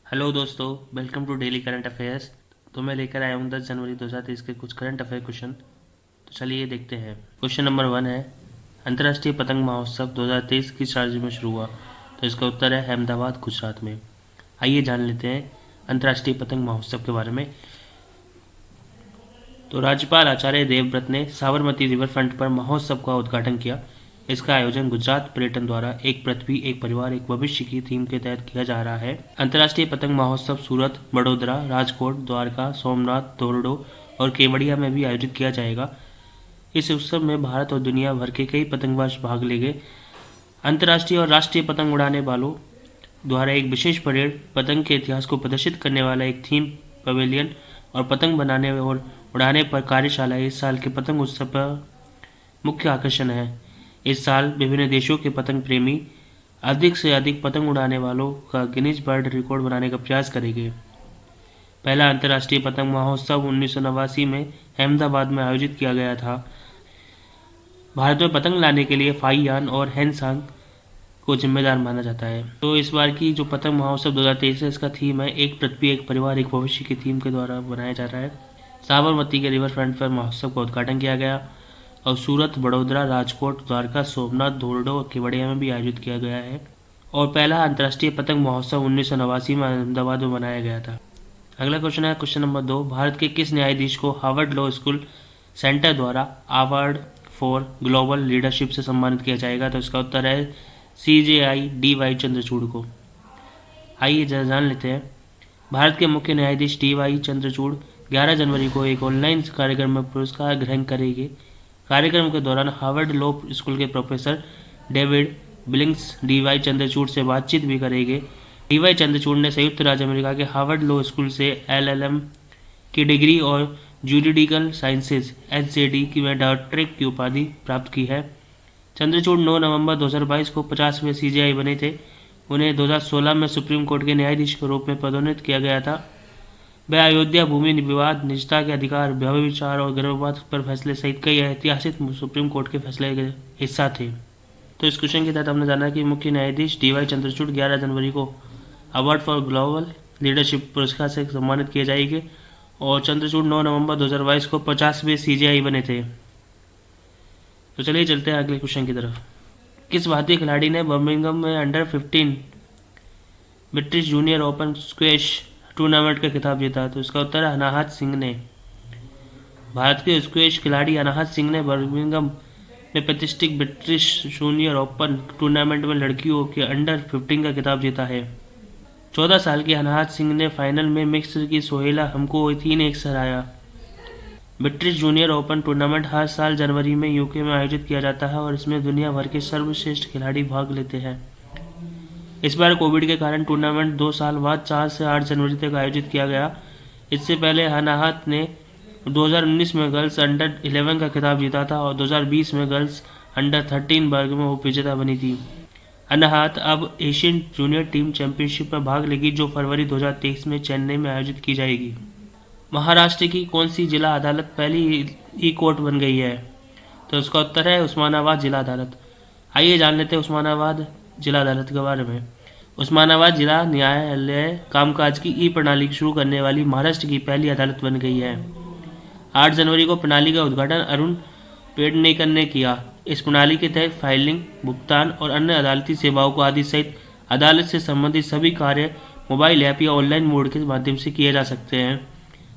Hello दोस्तों, welcome to daily current affairs. तो मैं लेकर आया हूँ 10 जनवरी 2023 के कुछ करंट अफेयर क्वेश्चन। तो चलिए देखते हैं। क्वेश्चन नंबर 1 है, अंतर्राष्ट्रीय पतंग महोत्सव 2023 किस राज्य में शुरू हुआ? तो इसका उत्तर है अहमदाबाद, गुजरात में। आइए जान लेते हैं अंतर्राष्ट्रीय पतंग महोत्सव के बारे में। तो राज्यपाल आचार्य देवव्रत ने साबरमती रिवर फ्रंट पर महोत्सव का उद्घाटन किया। इसका आयोजन गुजरात पर्यटन द्वारा एक पृथ्वी एक परिवार एक भविष्य की थीम के तहत किया जा रहा है। अंतर्राष्ट्रीय पतंग महोत्सव सूरत, बड़ोदरा, राजकोट, द्वारका, सोमनाथ, धोरडो और केवड़िया में भी आयोजित किया जाएगा। इस उत्सव में भारत और दुनिया भर के कई पतंगबाज भाग लेंगे। अंतर्राष्ट्रीय और राष्ट्रीय पतंग उड़ाने वालों द्वारा एक विशेष परेड, पतंग के इतिहास को प्रदर्शित करने वाला एक थीम पवेलियन और पतंग बनाने और उड़ाने पर कार्यशाला इस साल के पतंग उत्सव का मुख्य आकर्षण है। इस साल विभिन्न देशों के पतंग प्रेमी अधिक से अधिक पतंग उड़ाने वालों का गिनीज वर्ल्ड रिकॉर्ड बनाने का प्रयास करेंगे। पहला अंतर्राष्ट्रीय पतंग महोत्सव 1989 में अहमदाबाद में आयोजित किया गया था। भारत में पतंग लाने के लिए फाइयान और हैंगसांग को जिम्मेदार माना जाता है। तो इस बार की जो पतंग महोत्सव 2023 है, इसका थीम है एक पृथ्वी एक परिवार एक भविष्य की थीम के द्वारा बनाया जा रहा है। साबरमती के रिवर फ्रंट पर महोत्सव का उद्घाटन किया गया और सूरत, बड़ोदरा, राजकोट, द्वारका, सोमनाथ, धोरडो और केवड़िया में भी आयोजित किया गया है। और पहला अंतर्राष्ट्रीय पतंग महोत्सव 1989 में अहमदाबाद में बनाया गया था। अगला क्वेश्चन है क्वेश्चन नंबर 2, भारत के किस न्यायाधीश को हार्वर्ड लॉ स्कूल सेंटर द्वारा अवार्ड फॉर ग्लोबल लीडरशिप से सम्मानित किया जाएगा? तो इसका उत्तर है CJI DY चंद्रचूड़ को। आइए जान लेते हैं। भारत के मुख्य न्यायाधीश DY चंद्रचूड़ 11 जनवरी को एक ऑनलाइन कार्यक्रम में पुरस्कार ग्रहण करेंगे। कार्यक्रम के दौरान हार्वर्ड लॉ स्कूल के professor David Billings DY Chandrachud से बातचीत भी करेंगे। DY चंद्रचूड़ ने संयुक्त राज्य अमेरिका के हार्वर्ड लॉ स्कूल से LLM की डिग्री और जूरिडिकल साइंसेज SJD की में डॉक्टरेट की उपाधि प्राप्त की है। चंद्रचूड़ 9 नवंबर 2022 को 50वें CJI बने थे। उन्हें 2016 में सुप्रीम कोर्ट के न्यायाधीश के रूप में पदोन्नत किया गया था। वह अयोध्या भूमि विवाद, निजता के अधिकार, व्यभिचार और गर्भपात पर फैसले सहित कई ऐतिहासिक सुप्रीम कोर्ट के फैसले के हिस्सा थे। तो इस क्वेश्चन के तहत हमने जाना कि मुख्य न्यायाधीश DY चंद्रचूड़ 11 जनवरी को अवार्ड फॉर ग्लोबल लीडरशिप पुरस्कार से सम्मानित किए जाएंगे और चंद्रचूड़ 9 नवंबर 2022 को 50वें CJI बने थे। तो चलिए चलते हैं अगले क्वेश्चन की तरफ। किस भारतीय खिलाड़ी ने बर्मिंघम में under 15 British junior open squash tournament का खिताब जीता? तो इसका उत्तर है अनाहत सिंह ने। भारत के स्क्वैश खिलाड़ी अनाहत सिंह ने बर्मिंघम में प्रतिष्ठित ब्रिटिश जूनियर ओपन टूर्नामेंट में लड़कियों के अंडर 15 का खिताब जीता है। 14 साल की अनाहत सिंह ने फाइनल में मिस्र की सोहेला हमको 3-1 से हराया। ब्रिटिश जूनियर ओपन टूर्नामेंट हर साल जनवरी में यूके में आयोजित किया जाता है और इसमें दुनिया भर के सर्वश्रेष्ठ खिलाड़ी भाग लेते हैं। इस बार कोविड के कारण टूर्नामेंट 2 साल बाद 4 से 8 जनवरी तक आयोजित किया गया। इससे पहले अनाहत ने 2019 में गर्ल्स अंडर 11 का खिताब जीता था और 2020 में गर्ल्स अंडर 13 वर्ग में उपविजेता बनी थी। अनाहत अब एशियन जूनियर टीम चैंपियनशिप में भाग लेगी, जो फरवरी 2023 में चेन्नई में आयोजित की जाएगी। महाराष्ट्र की कौन सी जिला अदालत पहली ई कोर्ट बन गई है? तो इसका उत्तर है उस्मानाबाद जिला अदालत। आइए जान लेते हैं उस्मानाबाद जिला अदालत के बारे में। उस्मानाबाद जिला न्यायालय कामकाज की ई प्रणाली शुरू करने वाली महाराष्ट्र की पहली अदालत बन गई है। 8 जनवरी को प्रणाली का उद्घाटन अरुण पेडनेकर ने किया। इस प्रणाली के तहत फाइलिंग, भुगतान और अन्य अदालती सेवाओं को आदि सहित अदालत से संबंधित सभी कार्य मोबाइल ऐप या ऑनलाइन मोड के माध्यम से किए जा सकते हैं।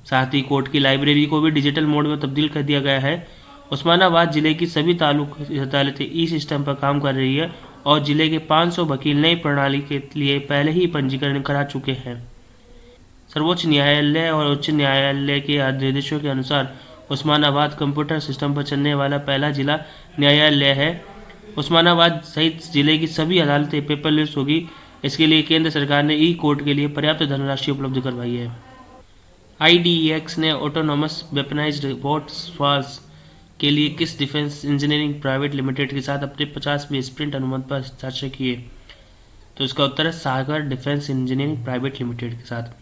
साथ ही कोर्ट की लाइब्रेरी को भी डिजिटल मोड में तब्दील कर दिया गया है। उस्मानाबाद जिले की सभी तालुक अदालतें ई सिस्टम पर काम कर रही है और जिले के 500 वकील नई प्रणाली के लिए पहले ही पंजीकरण करा चुके हैं। सर्वोच्च न्यायालय और उच्च न्यायालय के निर्देशों के अनुसार उस्मानाबाद कंप्यूटर सिस्टम पर चलने वाला पहला जिला न्यायालय है। उस्मानाबाद सहित जिले की सभी अदालतें पेपरलेस होगी। इसके लिए केंद्र सरकार ने ई कोर्ट के लिए पर्याप्त धनराशि उपलब्ध करवाई है। IDEX ने ऑटोनोमस वेपनाइज्ड रोबोट स्वास के लिए किस डिफेंस इंजीनियरिंग प्राइवेट लिमिटेड के साथ अपने 50वें स्प्रिंट अनुबंध पर हस्ताक्षर किए? तो इसका उत्तर है सागर डिफेंस इंजीनियरिंग प्राइवेट लिमिटेड के साथ।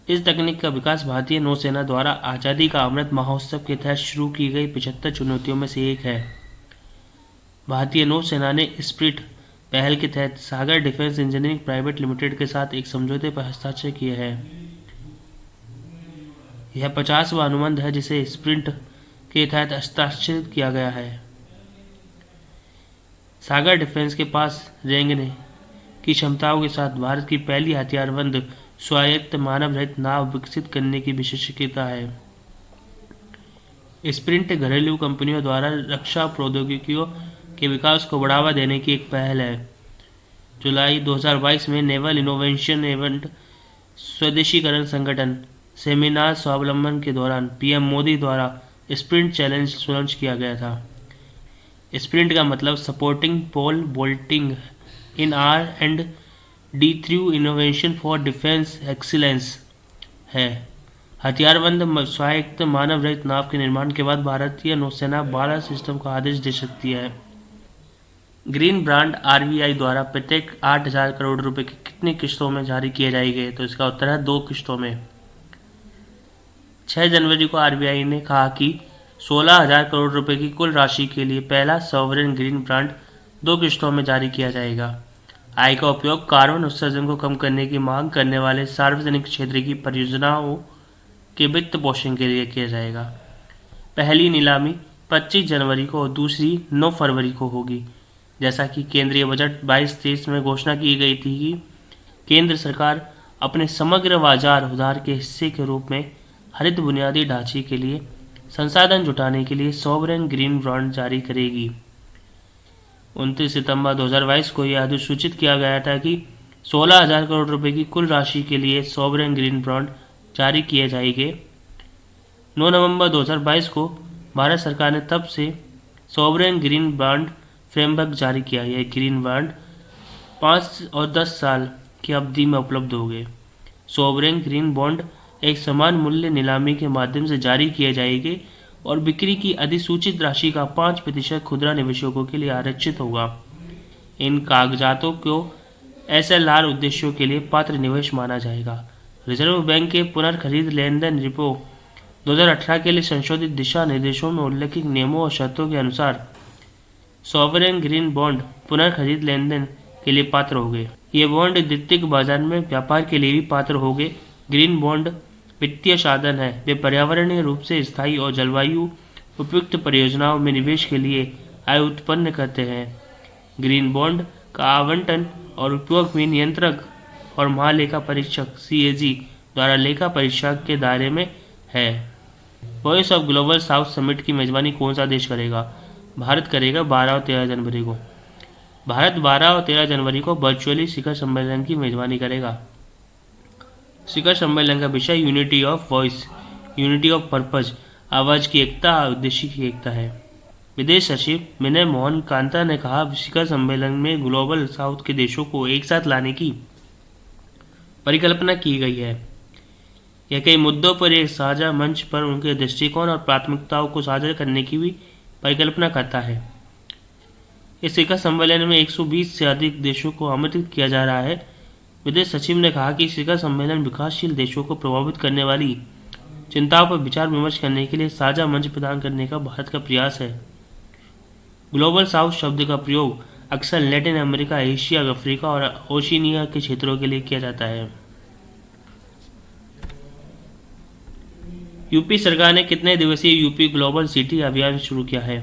इस तकनीक का विकास भारतीय नौसेना द्वारा आज़ादी का अमृत महोत्सव के तहत शुरू की गई 75 चुनौतियों में से एक है। भारतीय नौसेना ने स्पिरिट पहल के तहत सागर डिफेंस इंजीनियरिंग प्राइवेट लिमिटेड के साथ एक समझौते पर हस्ताक्षर किए हैं। यह 50वां अनुबंध है जिसे स्प्रिंट के तहत हस्ताक्षरित किया गया है। सागर डिफेंस के पास रेंगने की क्षमताओं के साथ भारत की पहली हथियारबंद स्वायत्त मानव रहित नाव विकसित करने की विशेषज्ञता है। स्प्रिंट घरेलू कंपनियों द्वारा रक्षा प्रौद्योगिकियों के विकास को बढ़ावा देने की एक पहल है। जुलाई 2022 में नेवल इनोवेशन एवं स्वदेशीकरण संगठन सेमिनार स्वावलंबन के दौरान पीएम मोदी द्वारा स्प्रिंट चैलेंज लॉन्च किया गया था। स्प्रिंट का मतलब supporting pole vaulting in R and D through innovation for defence excellence है। हथियारबंद स्वायत्त मानव रहित नाव के निर्माण के बाद भारतीय नौसेना 12 सिस्टम का आदेश दे सकती है। ग्रीन ब्रांड आरबीआई द्वारा प्रत्येक 8,000 करोड़ रुपए की कितनी किस्तों में जारी किए जाएंगे? तो इसका उत्तर है 2 किस्तों में। 6 जनवरी को आरबीआई ने कहा कि 16,000 करोड़ रुपए की कुल राशि के लिए पहला सॉवरेन ग्रीन ब्रांड 2 किस्तों में जारी किया जाएगा। आय का उपयोग कार्बन उत्सर्जन को कम करने की मांग करने वाले सार्वजनिक क्षेत्र की परियोजनाओं के वित्त पोषण के लिए किया जाएगा। पहली नीलामी 25 जनवरी को और दूसरी 9 फरवरी को होगी। जैसा कि केंद्रीय बजट 22-23 में घोषणा की गई थी कि केंद्र सरकार अपने समग्र बाजार उधार के हिस्से के रूप में हरित बुनियादी ढांचे के लिए संसाधन जुटाने के लिए सॉवरेन ग्रीन बॉन्ड जारी करेगी। 29 सितंबर 2022 को यह अधिसूचित किया गया था कि 16,000 करोड़ रुपए की कुल राशि के लिए सॉवरेन ग्रीन बॉन्ड जारी किए जाएंगे। 9 नवंबर 2022 को भारत सरकार ने तब से सॉवरेन ग्रीन बॉन्ड फ्रेमवर्क जारी किया। यह ग्रीन बॉन्ड 5 और 10 साल की अवधि में उपलब्ध होंगे। सॉवरेन ग्रीन बॉन्ड एक समान मूल्य नीलामी के माध्यम से जारी किए जाएंगे और बिक्री की अधिसूचित राशि का 5% खुदरा निवेशकों के लिए आरक्षित होगा। इन कागजातों को एसएलआर उद्देश्यों के लिए पात्र निवेश माना जाएगा। रिजर्व बैंक के पुनर्खरीद लेन देन रिपो 2018 के लिए संशोधित दिशा निर्देशों में उल्लिखित नियमों और शर्तों के अनुसार सॉवरेन ग्रीन बॉन्ड पुनर्खरीद लेन देन के लिए पात्र होंगे। ये बॉन्ड द्वितीयक बाजार में व्यापार के लिए भी पात्र होंगे। ग्रीन बॉन्ड वित्तीय साधन है। वे पर्यावरणीय रूप से स्थायी और जलवायु उपयुक्त परियोजनाओं में निवेश के लिए आय उत्पन्न करते हैं। ग्रीन बॉन्ड का आवंटन और उपयोग भी नियंत्रक और महालेखा परीक्षक सीएजी द्वारा लेखा परीक्षा के दायरे में है। Voice of global south summit की मेजबानी कौन सा देश करेगा? भारत करेगा 12 और 13 जनवरी को। भारत 12 और 13 जनवरी को वर्चुअली शिखर सम्मेलन की मेजबानी करेगा। शिखर सम्मेलन का विषय unity of voice, unity of purpose, आवाज की एकता, उद्देश्य की एकता है। विदेश सचिव विनय मोहन कांता ने कहा, शिखर सम्मेलन में ग्लोबल साउथ के देशों को एक साथ लाने की परिकल्पना की गई है। यह कई मुद्दों पर एक साझा मंच पर उनके दृष्टिकोण और प्राथमिकताओं को साझा करने की भी परिकल्पना करता है। इस शिखर सम्मेलन में 120 से अधिक देशों को आमंत्रित किया जा रहा है। विदेश सचिव ने कहा कि शिखर सम्मेलन विकासशील देशों को प्रभावित करने वाली चिंताओं पर विचार विमर्श करने के लिए साझा मंच प्रदान करने का भारत का प्रयास है। ग्लोबल साउथ शब्द का प्रयोग अक्सर लैटिन अमेरिका, एशिया, अफ्रीका और ओशिनिया के क्षेत्रों के लिए किया जाता है। यूपी सरकार ने कितने दिवसीय यूपी ग्लोबल सिटी अभियान शुरू किया है?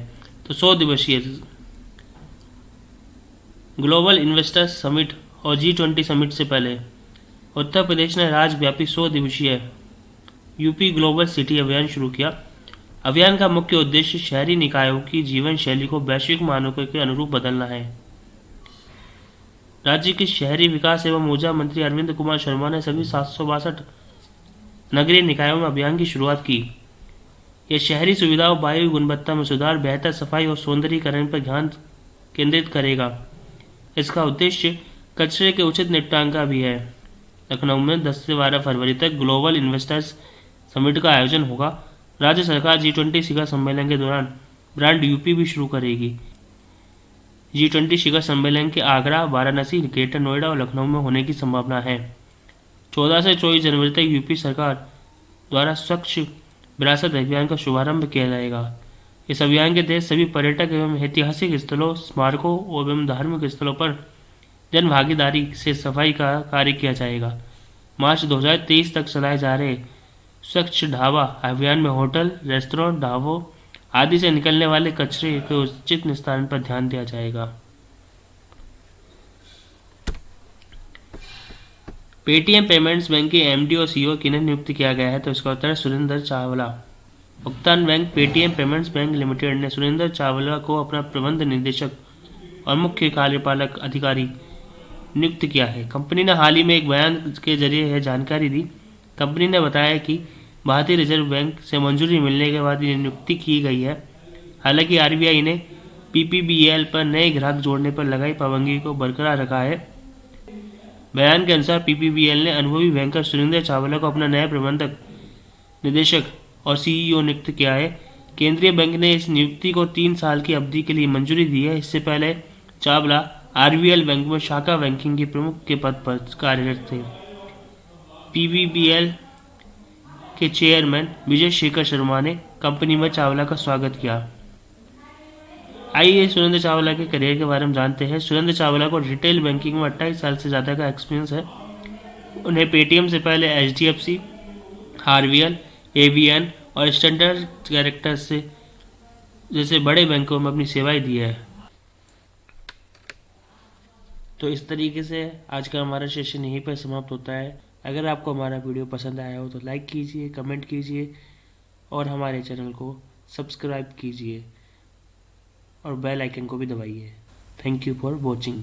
तो 100 दिवसीय। ग्लोबल इन्वेस्टर्स समिट और G20 समिट से पहले उत्तर प्रदेश ने राज्यव्यापी 100 दिवसीय यूपी ग्लोबल सिटी अभियान शुरू किया। अभियान का मुख्य उद्देश्य शहरी निकायों की जीवन शैली को वैश्विक मानकों के अनुरूप बदलना है। राज्य के शहरी विकास एवं ऊर्जा मंत्री अरविंद कुमार शर्मा ने सभी 762 नगरीय निकायों में अभियान की शुरुआत की। यह शहरी सुविधाओं, वायु गुणवत्ता में सुधार, बेहतर सफाई और सौंदर्यीकरण पर ध्यान केंद्रित करेगा। इसका उद्देश्य कचरे के उचित निपटान का भी है। लखनऊ में 10 से 12 फरवरी तक ग्लोबल इन्वेस्टर्स समिट का आयोजन होगा। राज्य सरकार G20 शिखर सम्मेलन के दौरान ब्रांड यूपी भी शुरू करेगी। G20 शिखर सम्मेलन के आगरा, वाराणसी, ग्रेटर नोएडा और लखनऊ में होने की संभावना है। 14 से 24 जनवरी तक यूपी सरकार द्वारा स्वच्छ विरासत अभियान का शुभारंभ किया जाएगा। इस अभियान के तहत सभी पर्यटक एवं ऐतिहासिक स्थलों, स्मारकों एवं धार्मिक स्थलों पर जन भागीदारी से सफाई का कार्य किया जाएगा। मार्च 2023 तक चलाए जा रहे स्वच्छ ढाबा अभियान में होटल, रेस्तरां, ढाबों आदि से निकलने वाले कचरे के उचित निस्तारण पर ध्यान दिया जाएगा। पेटीएम पेमेंट्स बैंक के एमडी और सीईओ किन्हें नियुक्त किया गया है? तो इसका उत्तर है सुरेंद्र चावला। भुगतान bank Paytm payments bank limited ने सुरेंद्र चावला को अपना प्रबंध निदेशक और मुख्य कार्यपालक अधिकारी नियुक्त किया है। कंपनी ने हाल ही में एक बयान के जरिए यह जानकारी दी। कंपनी ने बताया कि भारतीय रिजर्व बैंक से मंजूरी मिलने के बाद ये नियुक्ति की गई है। हालांकि आरबीआई ने पीपीबीएल पर नए ग्राहक जोड़ने पर लगाई पाबंदी को बरकरार रखा है। बयान के अनुसार पीपीबीएल ने अनुभवी बैंकर सुरेंद्र चावला को अपना नया प्रबंधक निदेशक और सीईओ नियुक्त किया है। केंद्रीय बैंक ने इस नियुक्ति को 3 साल की अवधि के लिए मंजूरी दी है। इससे पहले चावला आरबीएल बैंक में शाखा बैंकिंग के प्रमुख के पद पर कार्यरत थे। पीपीबीएल के चेयरमैन विजय शेखर शर्मा ने कंपनी में चावला का स्वागत किया। आइए सुरेंद्र चावला के करियर के बारे में जानते हैं। सुरेंद्र चावला को रिटेल बैंकिंग में 28 साल से ज़्यादा का एक्सपीरियंस है। उन्हें पेटीएम से पहले एचडीएफसी, आरबीएल, एवीएन और स्टैंडर्ड कैरेक्टर से जैसे बड़े बैंकों में अपनी सेवाएं दी है। तो इस तरीके से आज का हमारा सेशन यहीं पर समाप्त होता है। अगर आपको हमारा वीडियो पसंद आया हो तो लाइक कीजिए, कमेंट कीजिए और हमारे चैनल को सब्सक्राइब कीजिए और बेल आइकन को भी दबाइए। Thank you for watching.